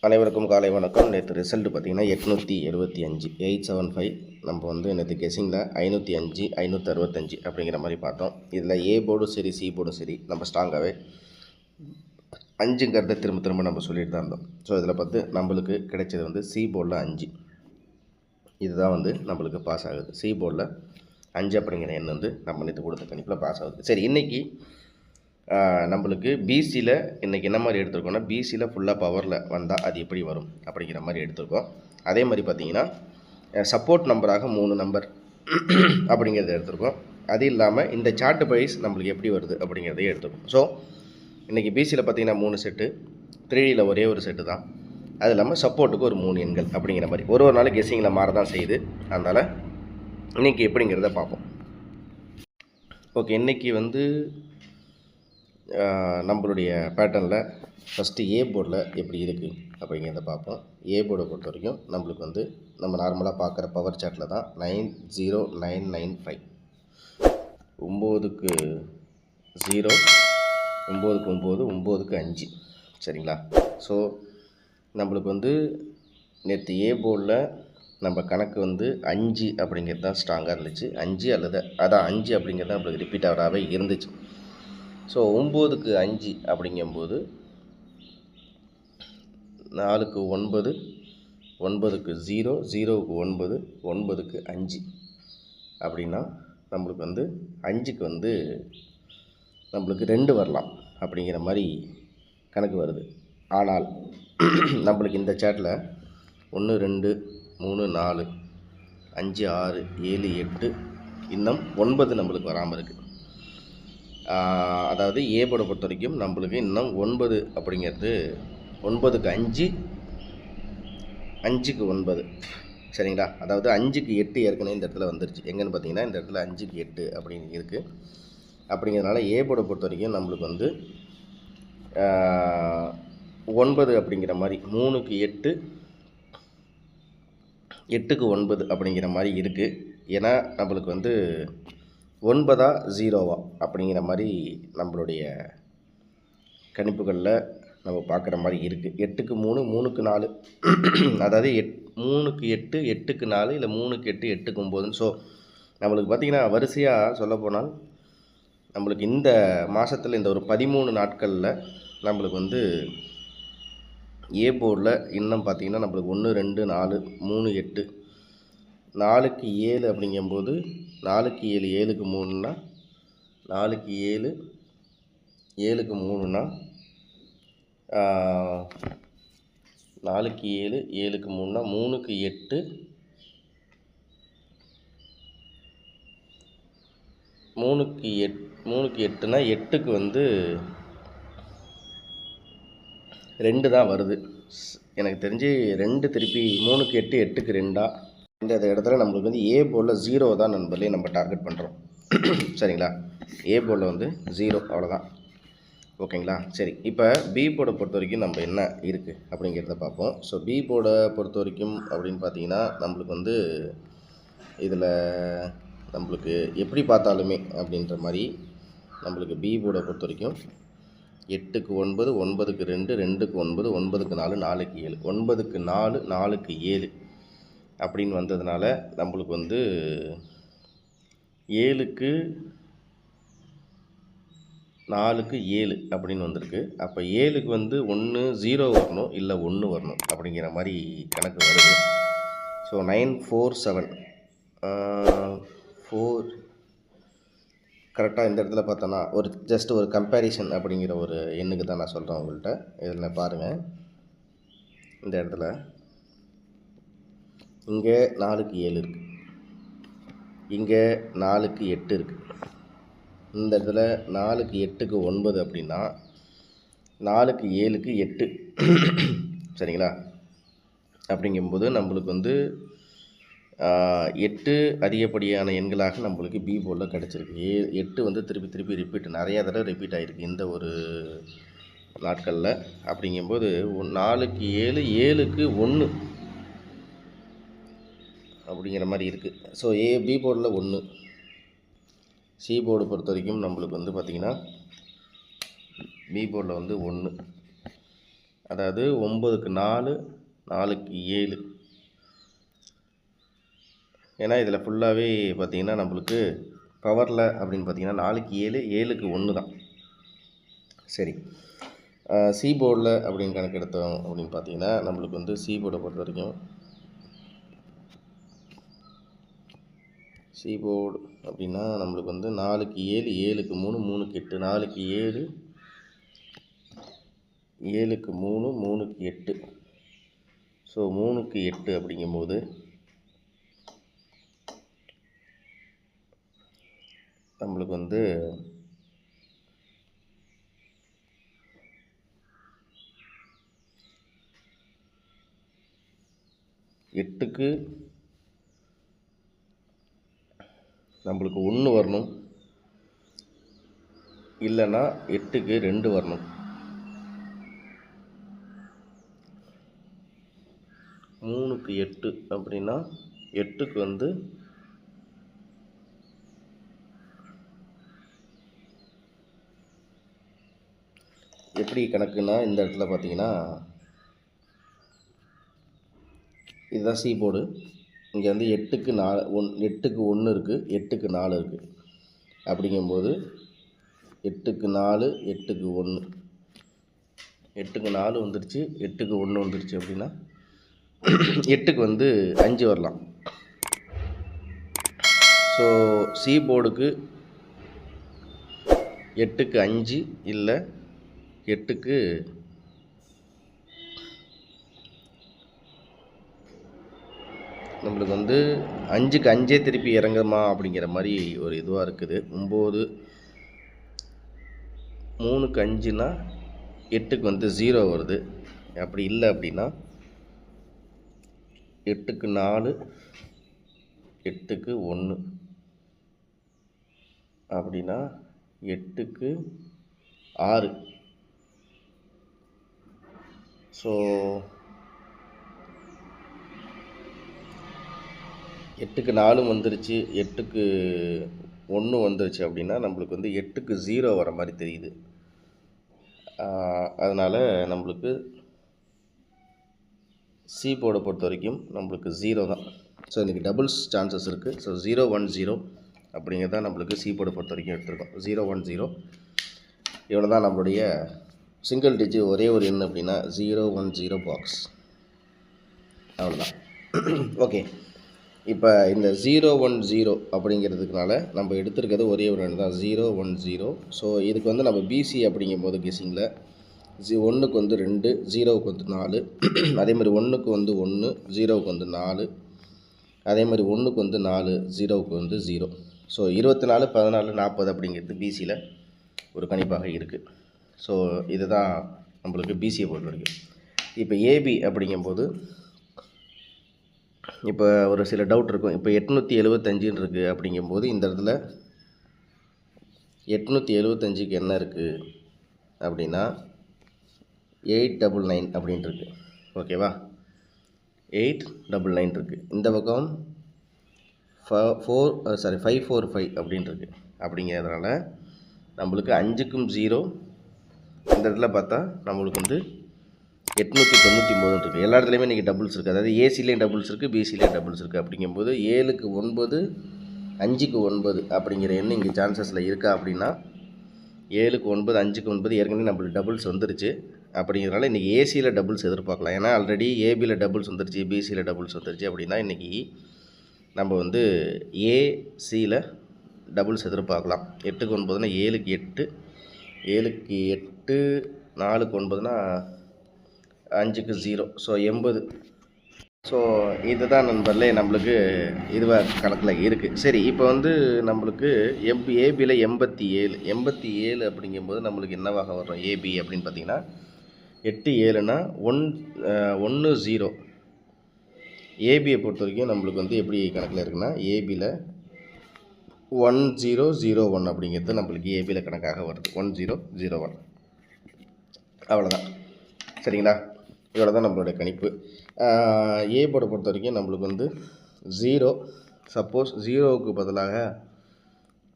அனைவருக்கும் காலை வணக்கம். நேற்று ரிசல்ட் பார்த்திங்கன்னா 875 875 நம்ம வந்து நேற்று கெஸிங்கில் 505 565 அப்படிங்கிற மாதிரி பார்த்தோம். இதில் ஏ போர்டும் சரி சி போர்டும் சரி நம்ம ஸ்ட்ராங்காகவே 5ங்கிறத திரும்ப நம்ம சொல்லிட்டு தான் இருந்தோம். ஸோ இதில் பார்த்து நம்மளுக்கு கிடைச்சது வந்து சி போர்டில் 5. இதுதான் வந்து நம்மளுக்கு பாஸ் ஆகுது. சி போர்டில் 5 அப்படிங்கிற எண் வந்து நம்ம நேற்று கொடுத்த கணிப்பில் பாஸ் ஆகுது. சரி, இன்றைக்கி நம்மளுக்கு பிசியில் இன்றைக்கி என்ன மாதிரி எடுத்துருக்கோன்னா, பிசியில் ஃபுல்லாக பவரில் வந்தால் அது எப்படி வரும் அப்படிங்கிற மாதிரி எடுத்துருக்கோம். அதே மாதிரி பார்த்திங்கன்னா சப்போர்ட் நம்பராக 3 நம்பர் அப்படிங்கிறத எடுத்துருக்கோம். அது இல்லாமல் இந்த சார்ட் வைஸ் நம்மளுக்கு எப்படி வருது அப்படிங்கிறதையும் எடுத்துருக்கோம். ஸோ இன்றைக்கி பிசியில் பார்த்திங்கன்னா 3 செட்டு, 3Dயில் ஒரே ஒரு செட்டு தான். அது இல்லாமல் சப்போர்ட்டுக்கு ஒரு 3 எண்கள் அப்படிங்கிற மாதிரி ஒரு நாள் கெஸ்ஸிங்கில் மாற தான் செய்யுது. அதனால் இன்றைக்கி எப்படிங்கிறத பார்ப்போம். ஓகே, இன்றைக்கி வந்து நம்மளுடைய பேட்டர்னில் ஃபஸ்ட்டு ஏ போர்டில் எப்படி இருக்குது அப்படிங்கிறத பார்ப்போம். ஏ போர்டை பொறுத்த வரைக்கும் நம்மளுக்கு வந்து நம்ம நார்மலாக பார்க்குற பவர் சார்ட்டில் தான் 90995 9க்கு 0 9க்கு 9 9க்கு 5 சரிங்களா. ஸோ நம்மளுக்கு வந்து நேற்று ஏ போர்டில் நம்ம கணக்கு வந்து 5 அப்படிங்கிறது தான் ஸ்ட்ராங்காக இருந்துச்சு. 5 அல்லது அதான் 5 அப்படிங்கிறது தான் நம்மளுக்கு ரிப்பீட் ஆகவே இருந்துச்சு. ஸோ 9க்கு 5 அப்படிங்கும்போது 4க்கு 9 9க்கு 0 0க்கு 9 9க்கு 5 அப்படின்னா நம்மளுக்கு வந்து 5க்கு வந்து நம்மளுக்கு 2 வரலாம் அப்படிங்கிற மாதிரி கணக்கு வருது. ஆனால் நம்மளுக்கு இந்த சாட்டில் 1 2 3 4 5 6 7 8 இன்னும் 9 நம்மளுக்கு வராமல் இருக்குது. அதாவது ஏ போர்டை பொறுத்த வரைக்கும் நம்மளுக்கு இன்னும் 9 அப்படிங்கிறது 9க்கு 5 5க்கு 9 சரிங்களா. அதாவது 5க்கு 8 ஏற்கனவே இந்த இடத்துல வந்துருச்சு. எங்கன்னு பார்த்தீங்கன்னா இந்த இடத்துல 5க்கு 8 அப்படின்னு இருக்குது. அப்படிங்கிறதுனால ஏ போர்டை பொறுத்த வரைக்கும் நம்மளுக்கு வந்து 9 அப்படிங்கிற மாதிரி 3க்கு 8 8க்கு 9 அப்படிங்கிற மாதிரி இருக்குது. ஏன்னா நம்மளுக்கு வந்து 9ஆ 0வா அப்படிங்கிற மாதிரி நம்மளுடைய கணிப்புகளில் நம்ம பார்க்குற மாதிரி இருக்குது. 8க்கு 3 3க்கு 4 அதாவது 3க்கு 8 8க்கு 4 இல்லை 3க்கு 8 8க்கு 9. ஸோ நம்மளுக்கு பார்த்திங்கன்னா வரிசையாக சொல்லப்போனால் நம்மளுக்கு இந்த மாதத்தில் இந்த ஒரு 13 நாட்களில் நம்மளுக்கு வந்து ஏ போர்டில் இன்னும் பார்த்திங்கன்னா நம்மளுக்கு 1 2 4 3 8 4க்கு 7 அப்படிங்கும்போது 4க்கு 7 7க்கு 3னா 4க்கு 7 7க்கு 3னா 4க்கு 7 7க்கு 3னா 3க்கு 8 3க்கு 8னா 8க்கு வந்து 2 தான் வருது. எனக்கு தெரிஞ்சு 2 திருப்பி 3க்கு 8 8க்கு 2 இந்த இடத்துல நம்மளுக்கு வந்து ஏ போர்டில் 0 தான் நண்பர்களே நம்ம டார்கெட் பண்ணுறோம் சரிங்களா. ஏ போர்டில் வந்து 0 அவ்வளோதான். ஓகேங்களா. சரி, இப்போ பி போர்டை பொறுத்த வரைக்கும் நம்ம என்ன இருக்குது அப்படிங்கிறத பார்ப்போம். ஸோ பி போர்டை பொறுத்த வரைக்கும் அப்படின்னு பார்த்தீங்கன்னா நம்மளுக்கு வந்து இதில் நம்மளுக்கு எப்படி பார்த்தாலுமே அப்படின்ற மாதிரி நம்மளுக்கு பி போர்டை பொறுத்த வரைக்கும் 8க்கு 9 9க்கு 2 2க்கு 9 9க்கு 4 4க்கு 7 9க்கு 4 4க்கு 7 அப்படின்னு வந்ததுனால நம்மளுக்கு வந்து 7க்கு 4க்கு 7 அப்படின்னு வந்திருக்கு. அப்போ 7க்கு வந்து 1 0 வரணும் இல்லை 1 வரணும் அப்படிங்கிற மாதிரி கணக்கு வருது. ஸோ 947 4 கரெக்டாக இந்த இடத்துல பார்த்தோன்னா ஒரு ஜஸ்ட் ஒரு கம்பேரிசன் அப்படிங்கிற ஒரு எண்ணுக்கு தான் நான் சொல்கிறேன் உங்கள்கிட்ட. இதில் பாருங்கள், இந்த இடத்துல இங்கே 4க்கு 7 இருக்குது, இங்கே 4க்கு 8 இருக்குது. இந்த இடத்துல 4க்கு 8க்கு 9 அப்படின்னா 4க்கு 7க்கு 8 சரிங்களா. அப்படிங்கும்போது நம்மளுக்கு வந்து 8 அதிகப்படியான எண்களாக நம்மளுக்கு பி போர்டில் கிடச்சிருக்கு. 8 வந்து திருப்பி ரிப்பீட் நிறையா தடவை ரிப்பீட் ஆகிருக்கு இந்த ஒரு நாட்களில். அப்படிங்கும்போது 4க்கு 7 7க்கு 1 அப்படிங்கிற மாதிரி இருக்குது. ஸோ பி போர்டில் 1, சி போர்டு பொறுத்த வரைக்கும் நம்மளுக்கு வந்து பார்த்திங்கன்னா பி போர்டில் வந்து 1 அதாவது 9க்கு 4, 4க்கு 7. ஏன்னா இதில் ஃபுல்லாகவே பார்த்திங்கன்னா நம்மளுக்கு பவரில் அப்படின்னு பார்த்திங்கன்னா 4க்கு 7, 7க்கு 1 தான். சரி, சி போர்டில் அப்படின்னு கணக்கு எடுத்தோம் அப்படின்னு பார்த்திங்கன்னா நம்மளுக்கு வந்து சி போர்டை பொறுத்த வரைக்கும் சி போர்டு அப்படின்னா நம்மளுக்கு வந்து 4க்கு 7, 7க்கு 3, 3க்கு 8, 4க்கு 7, 7க்கு 3, 3க்கு 8. ஸோ 3க்கு 8 அப்படிங்கும்போது நம்மளுக்கு வந்து எட்டுக்கு நம்மளுக்கு 1 வரணும், இல்லைன்னா 8க்கு 2 வரணும். 3க்கு 8 அப்படின்னா 8க்கு வந்து எப்படி கணக்குன்னா இந்த இடத்துல பார்த்தீங்கன்னா இதுதான் சி போர்டு. இங்கே வந்து 8க்கு 1 இருக்குது, 8க்கு 4 இருக்குது. அப்படிங்கும்போது 8க்கு 4, 8க்கு 1, 8க்கு 4 வந்துருச்சு, 8க்கு 1 வந்துருச்சு. அப்படின்னா 8க்கு வந்து 5 வரலாம். ஸோ சி போர்டுக்கு 8க்கு 5 இல்லை 8க்கு நம்மளுக்கு வந்து 5க்கு 5 திருப்பி இறங்குமா அப்படிங்கிற மாதிரி ஒரு இதுவாக இருக்குது. 9, 3க்கு 5னா 8க்கு வந்து 0 வருது. அப்படி இல்லை அப்படின்னா 8க்கு 4, 8க்கு 1 அப்படின்னா 8க்கு 6. ஸோ 8க்கு 4 வந்துருச்சு, 8க்கு 1 வந்துருச்சு. அப்படின்னா நம்மளுக்கு வந்து 8க்கு 0 வர மாதிரி தெரியுது. அதனால் நம்மளுக்கு சி போர்டை பொறுத்த வரைக்கும் நம்மளுக்கு 0 தான். ஸோ இன்றைக்கி டபுள்ஸ் சான்சஸ் இருக்குது. ஸோ 0, 1, 0 அப்படிங்கிறது தான் நம்மளுக்கு சி போர்டை பொறுத்த வரைக்கும் எடுத்துருக்கோம். 0, 1, 0 இவ்வளோ தான் நம்மளுடைய சிங்கிள் டிஜிட் ஒரே ஒரு எண் அப்படின்னா 0, 1, 0 பாக்ஸ். அவ்வளோதான். ஓகே, இப்போ இந்த 0, 1, 0 அப்படிங்கிறதுக்குனால நம்ம எடுத்துருக்கிறது ஒரே ஒரு எண் தான், 0, 1, 0. ஸோ இதுக்கு வந்து நம்ம பிசி அப்படிங்கும்போது கெஸிங்கில் 1க்கு வந்து 2, 0க்கு வந்து 4, அதேமாதிரி 1க்கு வந்து 1, 0க்கு வந்து 4, அதேமாதிரி 1க்கு வந்து 4, 0க்கு வந்து 0. ஸோ 24, 14, 40 அப்படிங்கிறது பிசியில் ஒரு கணிப்பாக இருக்குது. ஸோ இதுதான் நம்மளுக்கு பிசியை பொறுத்த வரைக்கும். இப்போ ஏபி அப்படிங்கும்போது இப்போ ஒரு சில டவுட் இருக்கும். இப்போ 875 இருக்குது அப்படிங்கும்போது இந்த இடத்துல 875க்கு என்ன இருக்குது அப்படின்னா 899 அப்படின்ட்டு இருக்குது. ஓகேவா, 899 இருக்குது. இந்த பக்கம் 545 அப்படின்ட்டு இருக்குது. அப்படிங்கிறதுனால நம்மளுக்கு 5க்கும் 0 இந்த இடத்துல பார்த்தா நம்மளுக்கு வந்து 899 இருக்குது. எல்லா இடத்துலையுமே இன்றைக்கி டபுள்ஸ் இருக்குது. அதாவது ஏசிலேயும் டபுள்ஸ் இருக்குது, பிசிலேயும் டபுள்ஸ் இருக்குது. அப்படிங்கும்போது 7க்கு 9, 5க்கு 9 அப்படிங்கிற எண்ணம் இங்கே சான்சஸில் இருக்கா அப்படின்னா 7க்கு 9, 5க்கு 9 ஏற்கனவே நம்மளுக்கு டபுள்ஸ் வந்துருச்சு. அப்படிங்கிறனால இன்றைக்கி ஏசியில் டபுள்ஸ் எதிர்பார்க்கலாம். ஏன்னா ஆல்ரெடி ஏபியில் டபுள்ஸ் வந்துருச்சு, பிசியில் டபுள்ஸ் வந்துருச்சு. அப்படின்னா இன்றைக்கி நம்ம வந்து ஏசியில் டபுள்ஸ் எதிர்பார்க்கலாம். 8க்கு 9னா 7க்கு 8, 7க்கு 8, 4க்கு 9னா 5க்கு 0. ஸோ 80. ஸோ இதுதான் நண்பர்களே நம்மளுக்கு இதுவாக கணக்கில் இருக்குது. சரி, இப்போ வந்து நம்மளுக்கு ஏபியில் 87 அப்படிங்கும்போது நம்மளுக்கு என்னவாக வரும் ஏபி அப்படின்னு பார்த்தீங்கன்னா 8, 7னா 1, 0. ஏபியை பொறுத்த வரைக்கும் நம்மளுக்கு வந்து எப்படி கணக்கில் இருக்குன்னா ஏபியில் 1001 அப்படிங்கிறது நம்மளுக்கு ஏபியில் கணக்காக வருது. 1001. அவ்வளோதான். சரிங்களா, இவ்வளோ தான் நம்மளுடைய கணிப்பு. ஏ போர்டை பொறுத்த வரைக்கும் நம்மளுக்கு வந்து 0. சப்போஸ் 0க்கு பதிலாக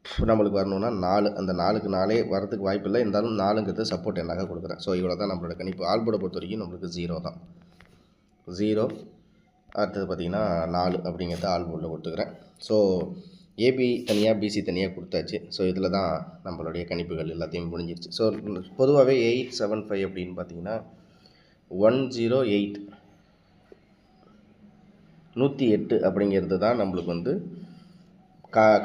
நம்மளுக்கு வரணும்னா 4, அந்த 4க்கு 4 வரதுக்கு வாய்ப்பு இல்லை, இருந்தாலும் 4ங்கிறது சப்போர்ட் எண்ணாக கொடுக்குறேன். ஸோ இவ்வளோ தான் நம்மளோட கணிப்பு. ஆல் போர்டை பொறுத்த வரைக்கும் நம்மளுக்கு 0 தான். 0 அடுத்தது பார்த்திங்கன்னா 4 அப்படிங்கிறத ஆல் போர்டில் கொடுத்துக்கிறேன். ஸோ ஏபி தனியாக பிசி தனியாக கொடுத்தாச்சு. ஸோ இதில் தான் நம்மளுடைய கணிப்புகள் எல்லாத்தையும் முடிஞ்சிருச்சு. ஸோ பொதுவாகவே 875 அப்படின்னு பார்த்தீங்கன்னா 108 108 அப்படிங்கிறது தான் நம்மளுக்கு வந்து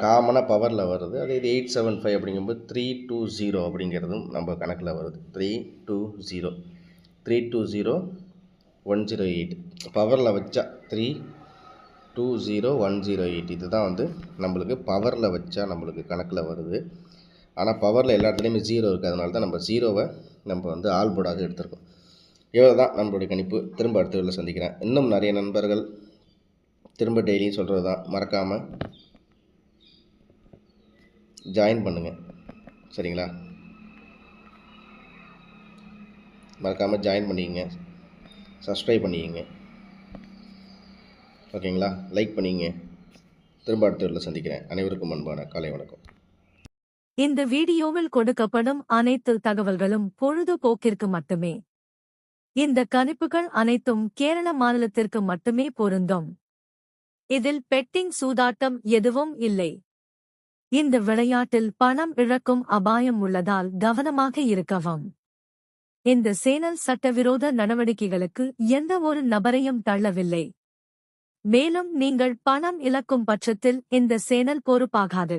காமனாக பவரில் வருது. அதே இது 875 அப்படிங்கும்போது 320 அப்படிங்கிறதும் நம்ம கணக்கில் வருது. 320 108 பவரில் வச்சா 320108 இது தான் வந்து நம்மளுக்கு பவரில் வச்சா நம்மளுக்கு கணக்கில் வருது. ஆனால் பவரில் எல்லா இடத்துலையுமே 0 இருக்குது. அதனால தான் நம்ம 0வை நம்ம வந்து ஆல் போர்டாக எடுத்திருக்கோம். இவ்வளோ தான் நம்மளுடைய கணிப்பு. திரும்ப அடுத்த வீடியோவில் சந்திக்கிறேன். இன்னும் நிறைய நண்பர்கள் திரும்ப டெய்லியும் சொல்கிறது தான், மறக்காமல் ஜாயின் பண்ணுங்கள். சரிங்களா? மறக்காமல் ஜாயின் பண்ணிக்கங்க, சப்ஸ்கிரைப் பண்ணிக்கங்க. ஓகேங்களா? லைக் பண்ணிங்க. திரும்ப அடுத்த வீடியோவில் சந்திக்கிறேன். அனைவருக்கும் அன்பான காலை வணக்கம். இந்த வீடியோவில் கொடுக்கப்படும் அனைத்து தகவல்களும் பொழுதுபோக்கிற்கு மட்டுமே. இந்த கணிப்புகள் அனைத்தும் கேரள மாநிலத்திற்கு மட்டுமே பொருந்தும். இதில் பெட்டிங் சூதாட்டம் எதுவும் இல்லை. இந்த விளையாட்டில் பணம் இழக்கும் அபாயம் உள்ளதால் கவனமாக இருக்கவும். இந்த சேனல் சட்டவிரோத நடவடிக்கைகளுக்கு எந்த ஒரு நபரையும் தள்ளவில்லை. மேலும் நீங்கள் பணம் இழக்கும் பட்சத்தில் இந்த சேனல் பொறுப்பாகாது.